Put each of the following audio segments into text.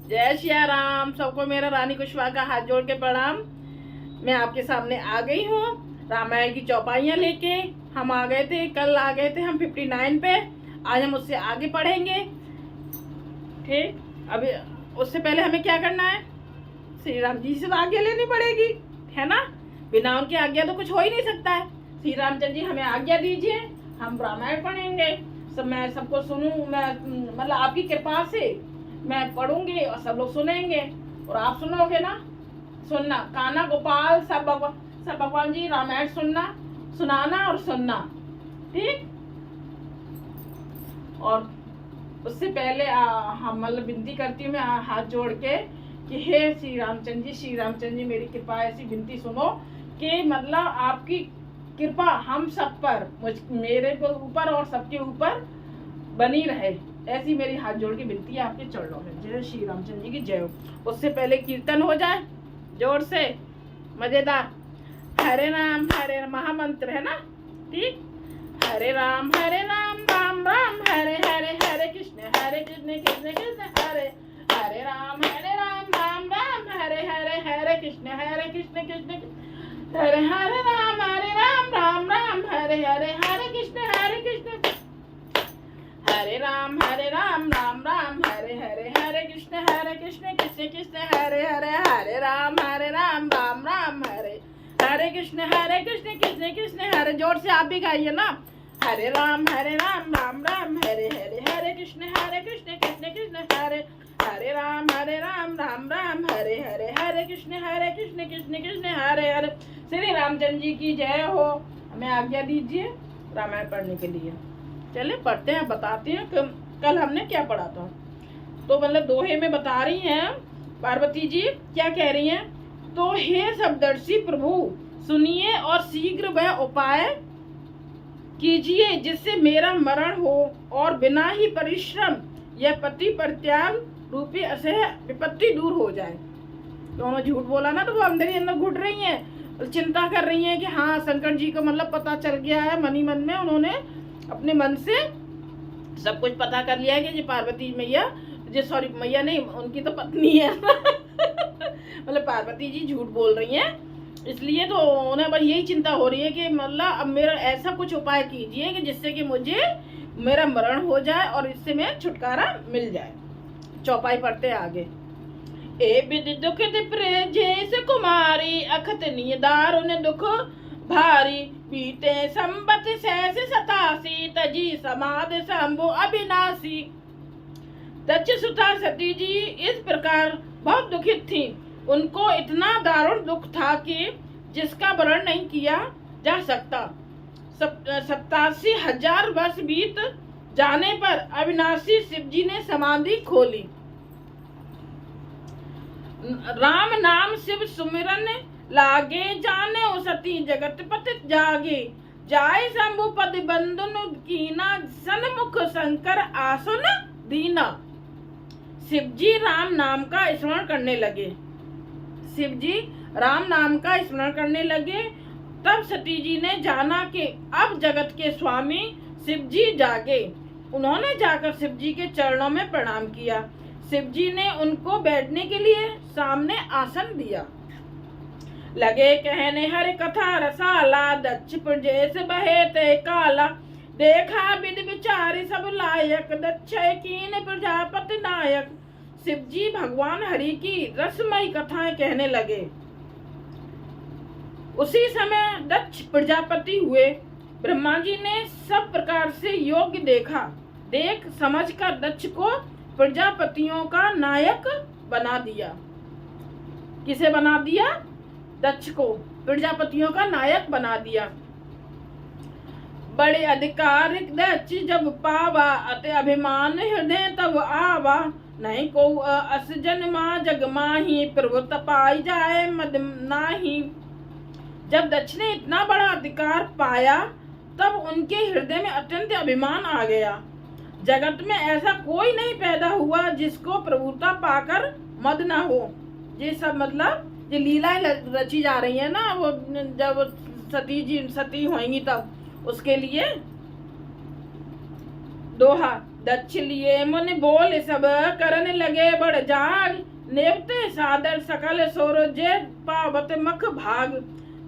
जय सिया राम। सबको मेरा रानी कुशवाहा का हाथ जोड़ के प्रणाम। मैं आपके सामने आ गई हूँ रामायण की चौपाइयाँ लेके। हम आ गए थे, कल आ गए थे हम 59 पे। आज हम उससे आगे पढ़ेंगे। ठीक, अभी उससे पहले हमें क्या करना है? श्री राम जी से तो आज्ञा लेनी पड़ेगी, है ना। बिना उनकी आज्ञा तो कुछ हो ही नहीं सकता है। श्री रामचंद्र जी हमें आज्ञा दीजिए, हम रामायण पढ़ेंगे। सब मैं सबको सुनूं, मैं मतलब आपकी कृपा से मैं पढ़ूंगी और सब लोग सुनेंगे और आप सुनोगे ना। सुनना, कान्हा गोपाल सब भगवान जी रामायण सुनना, सुनाना और सुनना, ठीक। और उससे पहले हम मतलब विनती करती हूँ मैं हाथ जोड़ के कि हे श्री रामचंद्र जी मेरी कृपा ऐसी विनती सुनो कि मतलब आपकी कृपा हम सब पर, मेरे ऊपर और सबके ऊपर बनी रहे। ऐसी मेरी हाथ जोड़ के विनती है आपके चरणों में। जय श्री रामचंद्र जी की जय हो। उससे पहले कीर्तन हो जाए जोर से, मजेदार। हरे राम महामंत्र है ना, ठीक। हरे राम राम राम हरे हरे, हरे कृष्ण कृष्ण कृष्ण हरे हरे राम राम राम हरे हरे, हरे कृष्ण कृष्ण हरे हरे राम राम राम हरे हरे, हरे कृष्ण हरे राम राम राम हरे हरे, हरे कृष्ण कृष्ण कृष्ण हरे हरे, हरे राम राम राम हरे हरे कृष्ण कृष्ण कृष्ण हरे। जोर से आप भी गाइए ना। हरे राम राम राम हरे हरे, हरे कृष्ण कृष्ण कृष्ण हरे हरे राम राम राम हरे हरे, हरे कृष्ण कृष्ण कृष्ण हरे हरे। श्री रामचंद्र जी की जय हो। हमें आज्ञा दीजिए रामायण पढ़ने के लिए। चले पढ़ते हैं, बताते हैं कल हमने क्या पढ़ा था। तो मतलब दोहे में बता रही हैं पार्वती जी, क्या कह रही हैं? तो हे सबदर्शी प्रभु सुनिए और शीघ्र वह उपाय कीजिए जिससे मेरा मरण हो और बिना ही परिश्रम यह पति परित्याग रूपी असह्य विपत्ति दूर हो जाए। तो उन्होंने झूठ बोला ना, तो वो अंदर ही अंदर घुट रही हैं, चिंता कर रही हैं कि हाँ शंकर जी को मतलब पता चल गया है। मन ही मन में उन्होंने अपने मन से सब कुछ पता कर लिया है कि ये पार्वती मैया, ये सॉरी मैया नहीं, उनकी तो पत्नी है मतलब पार्वती जी झूठ बोल रही हैं। इसलिए तो उन्हें बस यही चिंता हो रही है कि मतलब अब मेरा ऐसा कुछ उपाय कीजिए कि जिससे कि मुझे मेरा मरण हो जाए और इससे मैं छुटकारा मिल जाए। चौपाई पढ़ते आगे। ए विधि दुख जैसे कुमारी अखत दारुण दुख भारी, पीते संबत सहस 87 तजी समाधि शंभु अविनाशी। दक्ष सुता सती जी इस प्रकार बहुत दुखित थी। उनको इतना दारुण दुख था कि जिसका वर्णन नहीं किया जा सकता। 87,000 वर्ष बीत जाने पर अविनाशी शिव जी ने समाधि खोली। राम नाम शिव सुमिरन लागे, जाने ओ सती जगत पति जागे। जाय शंभु पद बंधन कीना, सन्मुख शंकर आसन दीना। शिव जी राम नाम का स्मरण करने लगे। शिव जी राम नाम का स्मरण करने लगे। तब सती जी ने जाना कि अब जगत के स्वामी शिव जी जागे। उन्होंने जाकर शिव जी के चरणों में प्रणाम किया। शिव जी ने उनको बैठने के लिए सामने आसन दिया। लगे कहने हर कथा रसाला, दक्ष प्रजेश बहे ते काला। देखा विधि विचारी सब लायक, दक्ष कीन प्रजापति नायक। शिव जी भगवान हरि की रसमयी कथाएं कहने लगे। उसी समय दक्ष प्रजापति हुए। ब्रह्मा जी ने सब प्रकार से योग्य देखा। देख समझकर दक्ष को प्रजापतियों का नायक बना दिया। किसे बना दिया? दक्ष को प्रजापतियों का नायक बना दिया। बड़े अधिकारिक दक्ष जब पावा, अति अभिमान हृदय तब आवा। नहीं को अस जन्मा जग माही, प्रभु तपाई जाए मद नाही। जब दक्ष ने इतना बड़ा अधिकार पाया तब उनके हृदय में अत्यंत अभिमान आ गया। जगत में ऐसा कोई नहीं पैदा हुआ जिसको प्रभुता पाकर मद ना हो। ये सब मतलब ये लीलाएं रची जा रही है ना, वो जब सती होंगी तब उसके लिए दोहा दक्ष लिए मुनि बोल सब करन लगे बड़ जाग, नेवते सादर सकल सूरजे पावत मख भाग।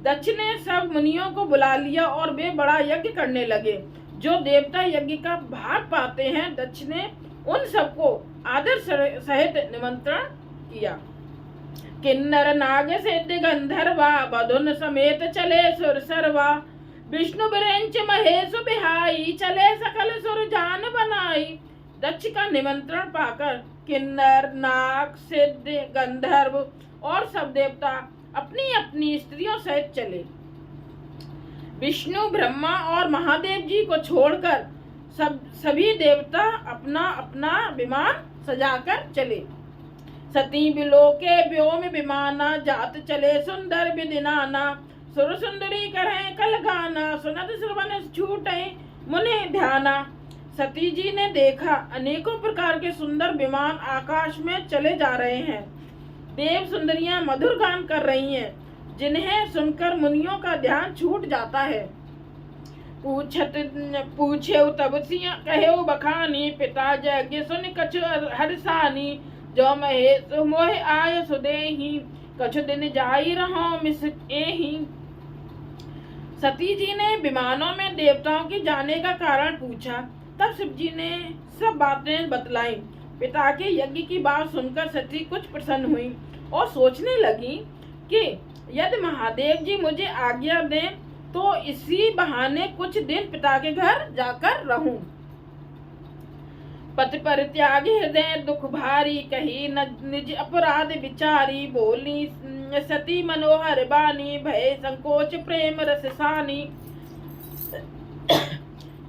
दक्ष ने सब मुनियों को बुला लिया और वे बड़ा यज्ञ करने लगे। जो देवता यज्ञ का भाग पाते हैं, दक्ष ने उन सबको आदर सहित निमंत्रण किया। किन्नर नाग सिद्ध गंधर्वा बधुन समेत चले सुर सर्वा, विष्णु बिरेंच महेश बिहाई चले सकल सुर जान बनाई। दक्ष का निमंत्रण पाकर किन्नर नाग सिद्ध गंधर्व और सब देवता अपनी अपनी स्त्रियों सहित चले। विष्णु ब्रह्मा और महादेव जी को छोड़कर सभी देवता अपना अपना विमान सजाकर चले। सती बिलोके व्योम विमाना, जात चले सुंदर विदिनाना, सुर सुंदरी करें कल गाना, सुनत श्रवण छूटे मुनि ध्याना। सती जी ने देखा अनेकों प्रकार के सुंदर विमान आकाश में चले जा रहे हैं। देव सुंदरियां मधुर गान कर रही हैं, जिन्हें सुनकर मुनियों का ध्यान छूट जाता है। पूछे तब सिया कहे बखानी, पिता यज्ञ सुन कछु हरसानी, जो महेश मोह आय सुदेही, कछु दिन जाई रहो मिस एही। सती जी ने विमानों में देवताओं के जाने का कारण पूछा। तब शिव जी ने सब बातें बतलाई। पिता के यज्ञ की बात सुनकर सती कुछ प्रसन्न हुई और सोचने लगी कि यदि महादेव जी मुझे आज्ञा दें तो इसी बहाने कुछ दिन पिता के घर जाकर रहूं। पति पर त्याग हृदय दुख भारी, कही निज अपराध विचारी, बोली सती मनोहर बानी, भय संकोच प्रेम रस सानी।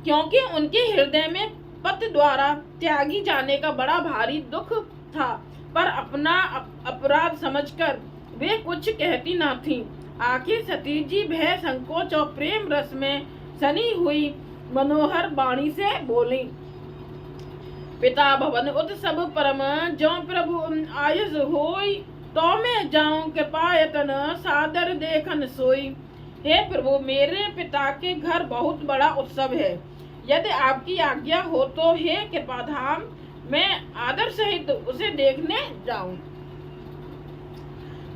क्योंकि उनके हृदय में पति द्वारा त्यागी जाने का बड़ा भारी दुख था, पर अपना अपराध समझकर वे कुछ कहती न थीं। आखिर सती जी भय संकोच और प्रेम रस में सनी हुई मनोहर वाणी से बोली। पिता भवन उत सब परम, जो प्रभु आयुष होई, तो मैं जाऊं के पायतन सादर देखन सोई। हे प्रभु, मेरे पिता के घर बहुत बड़ा उत्सव है, यदि आपकी आज्ञा हो तो हे कृपाधाम मैं आदर सहित उसे देखने जाऊं।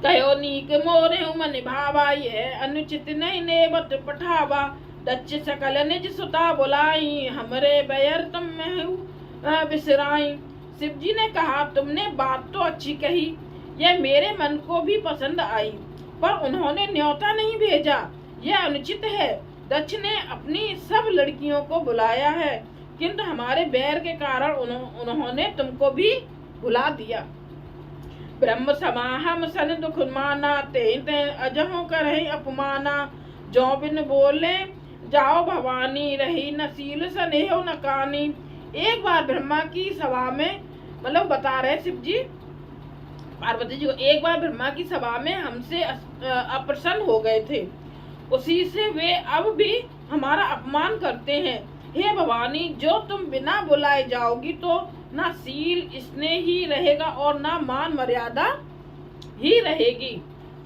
कहो नीक मोरे मन भावा, यह अनुचित नहीं नेबत पठावा। दक्ष सकल निज सुता बुलाई, हमरे बैर तुम बिसराई। शिव जी ने कहा, तुमने बात तो अच्छी कही, यह मेरे मन को भी पसंद आई, पर उन्होंने न्योता नहीं भेजा, यह अनुचित है। दक्ष ने अपनी सब लड़कियों को बुलाया है, किंतु हमारे बैर के कारण उन्होंने तुमको भी बुला दिया। ब्रह्म समाहम सन दुख माना, ते अजहों करहि अपमाना। जो बिन बोले जाओ भवानी, रही नसील सनेहो न कानी। एक बार ब्रह्मा की सभा में, मतलब बता रहे शिव जी पार्वती जी को, एक बार ब्रह्मा की सभा में हमसे अप्रसन्न हो गए थे, उसी से वे अब भी हमारा अपमान करते हैं। हे भवानी, जो तुम बिना बुलाए जाओगी तो ना सील स्नेह ही रहेगा और ना मान मर्यादा ही रहेगी।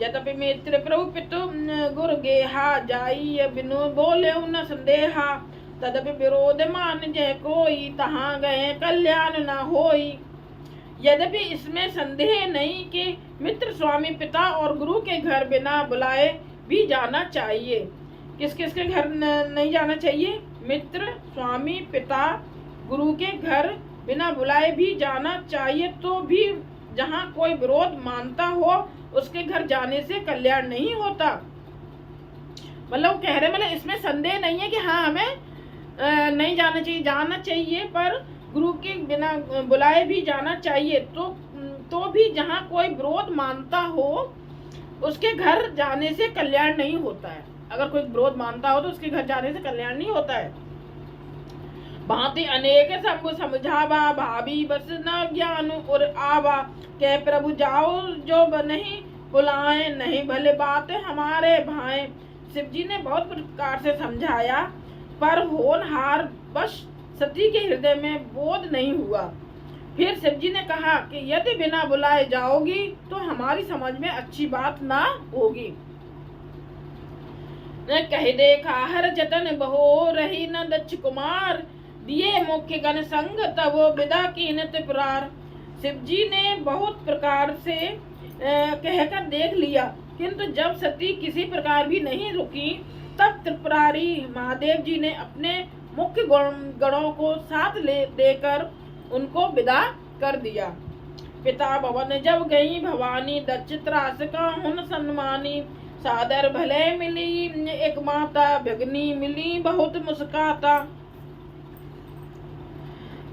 यद्यपि मित्र प्रभु पितु गुरु गेहा, जाई बिनु बोले न संदेहा। तदपि विरोध मान जय कोई, तहाँ गए कल्याण न होई। यद्यपि इसमें संदेह नहीं कि मित्र स्वामी पिता और गुरु के घर बिना बुलाए भी जाना चाहिए। किस किस के घर नहीं जाना चाहिए? मित्र स्वामी पिता गुरु के घर बिना बुलाए भी जाना चाहिए। तो भी जहाँ कोई विरोध मानता हो उसके घर जाने से कल्याण नहीं होता। मतलब कह रहे, मतलब इसमें संदेह नहीं है कि हाँ हमें नहीं जाना चाहिए, जाना चाहिए, पर गुरु के बिना बुलाए भी जाना चाहिए। तो भी जहाँ कोई विरोध मानता हो उसके घर जाने से कल्याण नहीं होता है। अगर कोई विरोध मानता हो तो उसके घर जाने से कल्याण नहीं होता है। भांति अनेक सब समझावा, भाभी बस न ज्ञान और आवा। कह प्रभु जाओ जो नहीं बुलाए, नहीं भले बात हमारे भाए। शिव जी ने बहुत प्रकार से समझाया, पर होनहार बस सती के हृदय में बोध नहीं हुआ। फिर शिव जी ने कहा कि यदि बिना बुलाए जाओगी तो हमारी समझ में अच्छी बात ना होगी। न कह देखा हर जतन बहो, रही न दक्ष कुमार। दिए मुख्य गण संग तब विदा कीन त्रिपुरार। शिव जी ने बहुत प्रकार से कहकर देख लिया, किंतु जब सती किसी प्रकार भी नहीं रुकी, तब त्रिपुरारी महादेव जी ने अपने मुख्य गणों को साथ ले देकर उनको विदा कर दिया। पिता भवन जब गई भवानी, दक्ष त्रास का हुन सम्मानी। सादर भले मिली एक माता, भगनी मिली बहुत मुस्काता।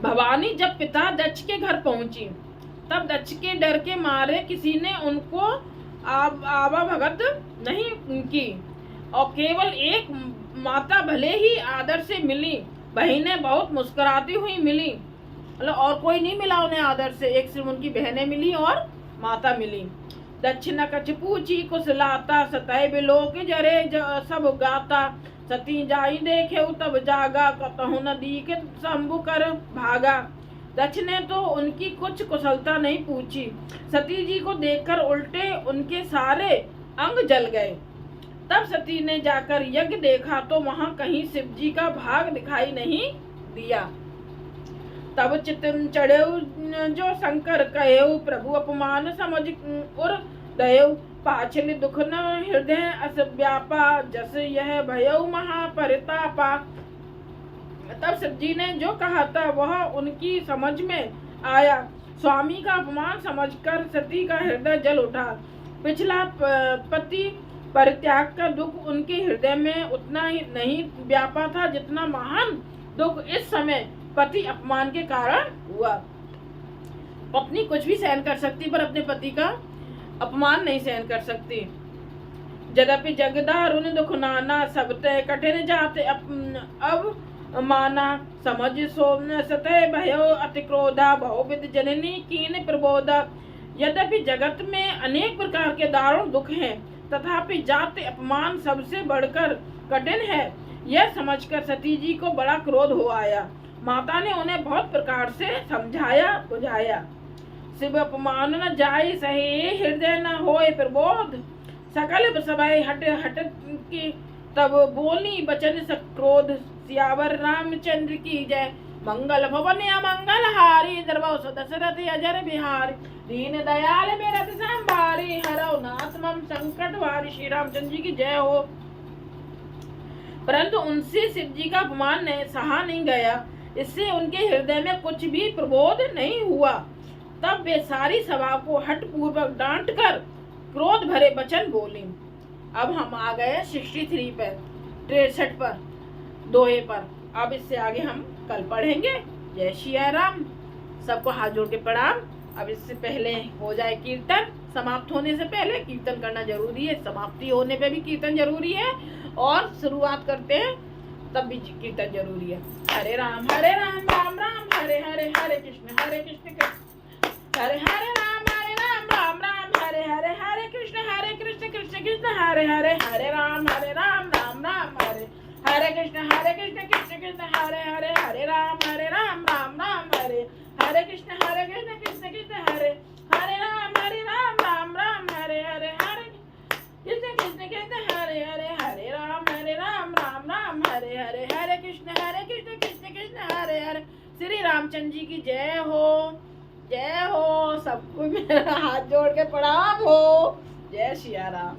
भवानी जब पिता दक्ष के घर पहुंची, तब दक्ष के डर के मारे किसी ने उनको आवाभगत नहीं की, और केवल एक माता भले ही आदर से मिली, बहनें बहुत मुस्कुराती हुई मिली। मतलब और कोई नहीं मिला उन्हें आदर से, एक सिर्फ उनकी बहनें मिली और माता मिली। दक्ष न कछ पूछी कुशलाता, सतह बिलोक जरे सब गाता। सती जाई देखे तब जागा, कतहु नदी के शंभु कर भागा। दक्ष ने तो उनकी कुछ कुशलता नहीं पूछी, सती जी को देखकर उल्टे उनके सारे अंग जल गए। तब सती ने जाकर यज्ञ देखा तो वहां कहीं शिव जी का भाग दिखाई नहीं दिया। तब चित चढ़ेऊ जो शंकर कहेऊ, प्रभु अपमान समझ उर दयऊ। पाछल दुख न हृदय अस व्यापा, जस यह भयऊ महापरितापा। तब शिव जी ने जो कहा था वह उनकी समझ में आया। स्वामी का अपमान समझकर सती का हृदय जल उठा। पिछला पति परित्याग का दुख उनके हृदय में उतना ही नहीं व्यापा था जितना महान दुख इस समय पति अपमान के कारण हुआ। पत्नी कुछ भी सहन कर सकती, पर अपने पति का अपमान नहीं सहन कर सकती। यद्यपि जगदारुण दुख नाना, सब तय कठिन जाते अब माना। समझ सोम सतह भयो अति क्रोधा, बहुविध जननी कीन प्रबोधा। यद्यपि जगत में अनेक प्रकार के दारुण दुख हैं, तथापि जाति अपमान सबसे बढ़कर कठिन है, यह समझकर सती जी को बड़ा क्रोध हो आया। माता ने उन्हें बहुत प्रकार से समझाया बुझाया। शिव अपमान न जाय सहे, हृदय न होए प्रबोध। सकल सभय हट हट की तब बोली बचन सक्रोध। सियावर रामचंद्र की जय, मंगल भवन अमंगल हारी। द्रवौ दशरथ अजर बिहारी, दीन दयाल मेरठ संभारी। हरौ नाथ मम संकट वारी। श्री रामचंद्र जी की जय हो। परंतु उनसे शिव जी का अपमान सहा नहीं गया, इससे उनके हृदय में कुछ भी प्रबोध नहीं हुआ। तब वे सारी सभा को हठ पूर्वक डांट कर क्रोध भरे वचन बोली। अब हम आ गए 63 पर, 63 पर, दोहे पर। अब इससे आगे हम कल पढ़ेंगे। जय श्री राम। सबको हाथ जोड़ के प्रणाम। अब इससे पहले हो जाए कीर्तन। समाप्त होने से पहले कीर्तन करना जरूरी है, समाप्ति होने पे भी कीर्तन जरूरी है, और शुरुआत करते हैं तब भी कीर्तन जरूरी है। हरे राम राम राम हरे हरे, हरे कृष्ण कृष्ण हरे हरे राम राम राम हरे हरे, हरे कृष्ण कृष्ण कृष्ण हरे हरे, हरे राम राम राम हरे, हरे कृष्ण कृष्ण कृष्ण हरे हरे, हरे राम राम राम हरे, हरे कृष्ण कृष्ण कृष्ण हरे, हरे राम राम हरे, हरे कृष्ण कृष्ण हरे हरे, हरे राम राम हरे, हरे हरे कृष्ण कृष्ण कृष्ण हरे हरे। श्री रामचंद्र जी की जय हो, जय हो। सबको मेरा हाथ जोड़ के प्रणाम हो। जय श्री राम।